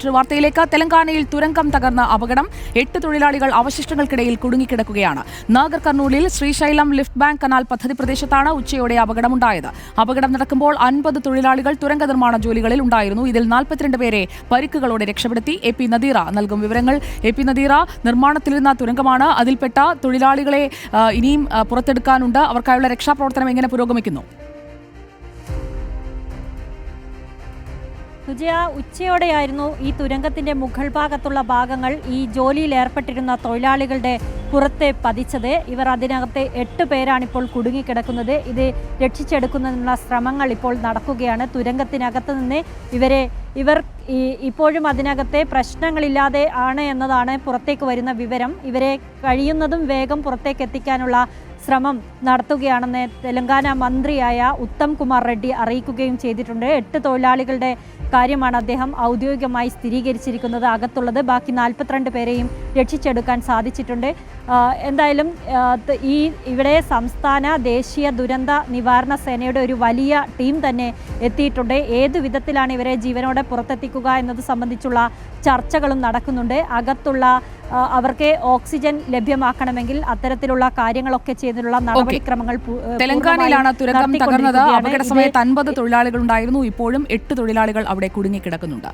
മറ്റൊരു വാർത്തയിലേക്ക്. തെലങ്കാനയിൽ തുരങ്കം തകർന്ന അപകടം. 8 തൊഴിലാളികൾ അവശിഷ്ടങ്ങൾക്കിടയിൽ കുടുങ്ങിക്കിടക്കുകയാണ്. നാഗർ കർണൂലിൽ ശ്രീശൈലം ലിഫ്റ്റ് ബാങ്ക് കനാൽ പദ്ധതി പ്രദേശത്താണ് ഉച്ചയോടെ അപകടമുണ്ടായത്. അപകടം നടക്കുമ്പോൾ 50 തൊഴിലാളികൾ തുരങ്ക നിർമ്മാണ ജോലികളിൽ ഉണ്ടായിരുന്നു. ഇതിൽ 42 പേരെ പരിക്കുകളോടെ രക്ഷപ്പെടുത്തി. AP നദീറ നൽകും വിവരങ്ങൾ. AP നദീറ, നിർമ്മാണത്തിലിരുന്ന തുരങ്കമാണ്. അതിൽപ്പെട്ട തൊഴിലാളികളെ ഇനിയും പുറത്തെടുക്കാനുണ്ട്. അവർക്കായുള്ള രക്ഷാപ്രവർത്തനം എങ്ങനെ പുരോഗമിക്കുന്നു? സുജയ, ഉച്ചയോടെയായിരുന്നു ഈ തുരങ്കത്തിന്റെ മുകൾ ഭാഗത്തുള്ള ഭാഗങ്ങൾ ഈ ജോലിയിൽ ഏർപ്പെട്ടിരുന്ന തൊഴിലാളികളുടെ പുറത്തെ പതിച്ചത്. ഇവർ അതിനകത്തെ 8 പേരാണിപ്പോൾ കുടുങ്ങിക്കിടക്കുന്നത്. ഇത് രക്ഷിച്ചെടുക്കുന്നതിനുള്ള ശ്രമങ്ങൾ ഇപ്പോൾ നടക്കുകയാണ്. തുരങ്കത്തിനകത്ത് നിന്ന് ഇവർ ഇപ്പോഴും അതിനകത്തെ പ്രശ്നങ്ങളില്ലാതെ ആണ് എന്നതാണ് പുറത്തേക്ക് വരുന്ന വിവരം. ഇവരെ കഴിയുന്നതും വേഗം പുറത്തേക്ക് എത്തിക്കാനുള്ള ശ്രമം നടത്തുകയാണെന്ന് തെലങ്കാന മന്ത്രിയായ ഉത്തം കുമാർ റെഡ്ഡി അറിയിക്കുകയും ചെയ്തിട്ടുണ്ട്. 8 തൊഴിലാളികളുടെ കാര്യമാണ് അദ്ദേഹം ഔദ്യോഗികമായി സ്ഥിരീകരിച്ചിരിക്കുന്നത് അകത്തുള്ളത്. ബാക്കി 42 പേരെയും രക്ഷിച്ചെടുക്കാൻ സാധിച്ചിട്ടുണ്ട്. എന്തായാലും ഇവിടെ സംസ്ഥാന ദേശീയ ദുരന്ത നിവാരണ സേനയുടെ ഒരു വലിയ ടീം തന്നെ എത്തിയിട്ടുണ്ട്. ഏതു വിധത്തിലാണ് ഇവരെ ജീവനോടെ പുറത്തെത്തിക്കുക എന്നത് സംബന്ധിച്ചുള്ള ചർച്ചകളും നടക്കുന്നുണ്ട്. അകത്തുള്ള അവർക്ക് ഓക്സിജൻ ലഭ്യമാക്കണമെങ്കിൽ അത്തരത്തിലുള്ള കാര്യങ്ങളൊക്കെ ചെയ്തിട്ടുള്ള നടപടിക്രമങ്ങൾ തെലങ്കാനയിലാണ് തുരങ്കം തകർന്നത്. അപകട സമയത്ത് 50 തൊഴിലാളികൾ ഉണ്ടായിരുന്നു. ഇപ്പോഴും 8 തൊഴിലാളികൾ അവിടെ കുടുങ്ങിക്കിടക്കുന്നുണ്ട്.